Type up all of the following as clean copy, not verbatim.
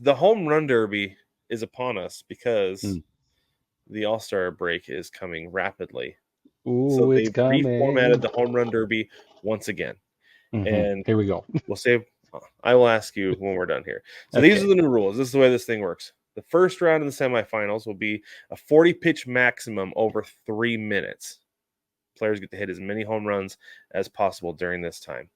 the home run derby is upon us because Mm. the All-Star break is coming rapidly. So Ooh, it's they've reformatted coming. the home run derby once again. And Here we go. we'll save. I will ask you when we're done here. So these are Okay. the new rules. This is the way this thing works. The first round in the semifinals will be a 40 pitch maximum over 3 minutes. Players get to hit as many home runs as possible during this time.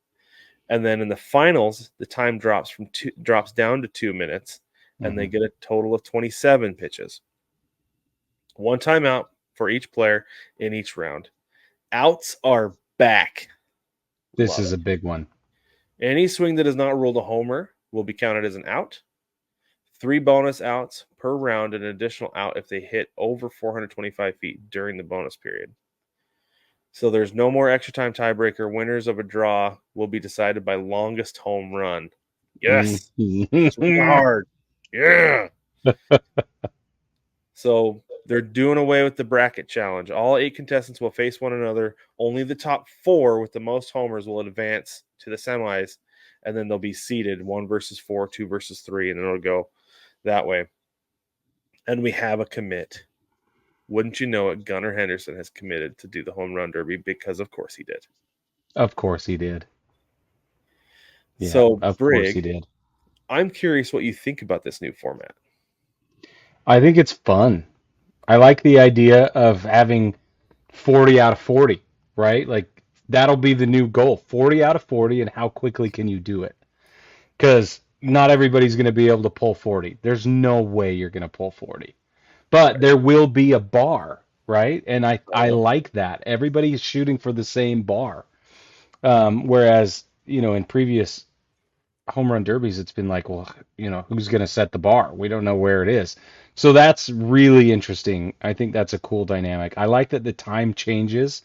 And then in the finals, the time drops down to 2 minutes, and they Hmm. get a total of 27 pitches. One timeout for each player in each round. Outs are back. This Love is it. a big one. Any swing that is not ruled a homer will be counted as an out. 3 bonus outs per round, and an additional out if they hit over 425 feet during the bonus period. So there's no more extra time tiebreaker. Winners of a draw will be decided by longest home run. Yes. Swing hard. Yeah. So they're doing away with the bracket challenge. All 8 contestants will face one another. Only the top 4 with the most homers will advance to the semis, and then they'll be seeded 1 versus 4, 2 versus 3, and then it'll go that way. And we have a commit. Wouldn't you know it? Gunnar Henderson has committed to do the home run derby because, of course, he did. Of course he did. Yeah, So, of course he Brig, did. I'm curious what you think about this new format. I think it's fun. I like the idea of having 40 out of 40, right? Like that'll be the new goal, 40 out of 40, and how quickly can you do it? Because not everybody's going to be able to pull 40. There's no way you're going to pull 40. But Right. there will be a bar, right? And I Uh-huh. like that. Everybody's shooting for the same bar. Whereas, in previous home run derbies, it's been like, well, who's going to set the bar? We don't know where it is. So that's really interesting. I think that's a cool dynamic. I like that the time changes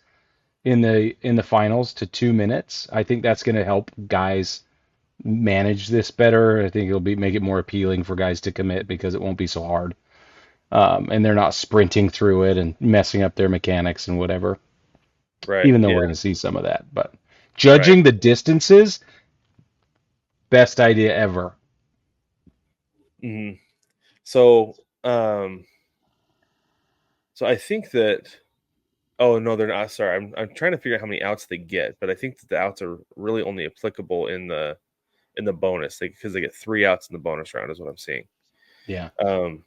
in the finals to 2 minutes. I think that's going to help guys manage this better. I think it'll be make it more appealing for guys to commit because it won't be so hard. And they're not sprinting through it and messing up their mechanics and whatever. Right. Even though we're Yeah. going to see some of that, but Right. judging the distances, best idea ever. hmm So, um, so I think that. Oh no, they're not. Sorry, I'm trying to figure out how many outs they get, but I think that the outs are really only applicable in the bonus because they get 3 outs in the bonus round, is what I'm seeing. Yeah. Um,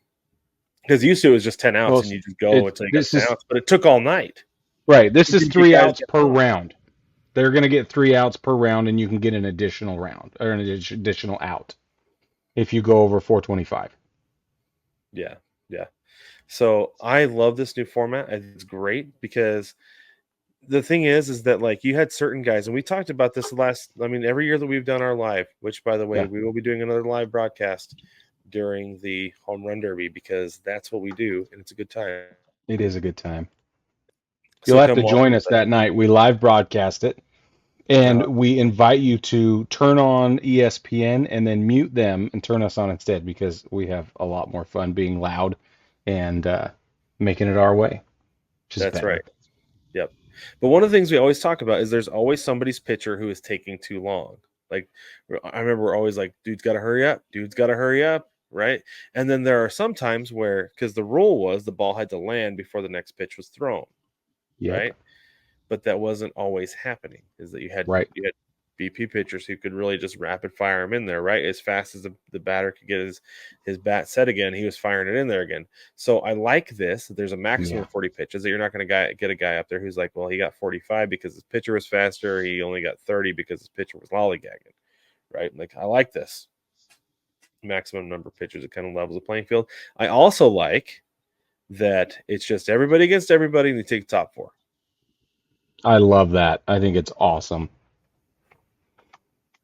because used to it was just 10 outs Well, and you just go it until you got this 10 outs, is but it took all night. right. This It is didn't get three guys outs get per home. round. They're going to get 3 outs per round, and you can get an additional round or an additional out if you go over 425. Yeah, yeah. So I love this new format. I think it's great because the thing is that like you had certain guys, and we talked about this last. I mean, every year that we've done our live, which by the way, Yeah, we will be doing another live broadcast during the home run derby because that's what we do, and it's a good time. it is a good time. You'll So have come to along join with us that night. We live broadcast it, and us. we invite you to turn on ESPN and then mute them and turn us on instead because we have a lot more fun being loud and making it our way, which is That's right. better. Yep. But one of the things we always talk about is there's always somebody's pitcher who is taking too long. Like I remember we're always like, dude's got to hurry up. Dude's got to hurry up. Right. And then there are some times where, because the rule was the ball had to land before the next pitch was thrown. Yep. Right. But that wasn't always happening. Is that Right. you had BP pitchers who could really just rapid fire him in there, right? As fast as the batter could get his bat set again, he was firing it in there again. So I like this. That there's a maximum Yeah. of 40 pitches. That you're not going to get a guy up there who's like, well, he got 45 because his pitcher was faster. He only got 30 because his pitcher was lollygagging, right? Like I like this maximum number of pitchers. It kind of levels the playing field. I also like that it's just everybody against everybody, and they take the top 4. I love that. I think it's awesome.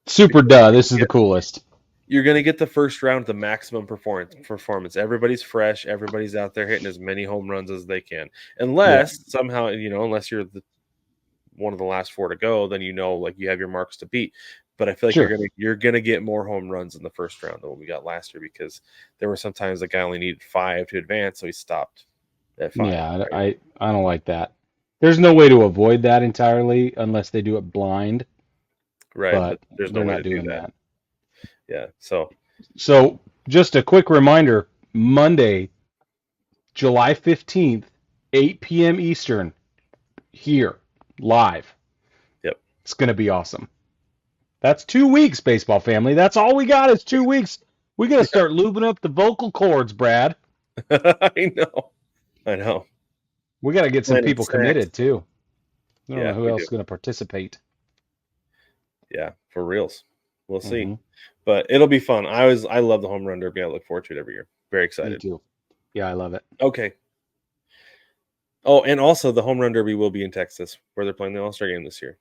Super duh. This is the coolest. You're going to get the first round the maximum performance. Everybody's fresh. Everybody's out there hitting as many home runs as they can. Yeah. Unless somehow, unless you're one of the last 4 to go, then like you have your marks to beat. But I feel like Sure. you're gonna get more home runs in the first round than what we got last year because there were sometimes the guy only needed 5 to advance, so he stopped at 5. Yeah. Right. I don't like that. There's no way to avoid that entirely unless they do it blind, Right. But but there's no they're way not to do doing that. that. Yeah. So So Just a quick reminder, Monday, July 15th, 8 p.m. Eastern, here, live. Yep. It's going to be awesome. That's 2 weeks, baseball family. That's all we got is 2 weeks. We got to start lubing up the vocal cords, Brad. I know. I know. We got to get some Planning people snacks. committed too. I don't know Yeah, who we else do. is going to participate. Yeah, for reals. We'll see. Hmm. But it'll be fun. I love the home run derby. I look forward to it every year. Very Me excited. too. Yeah, I love it. Okay. Oh, and also the home run derby will be in Texas, where they're playing the All-Star game this year.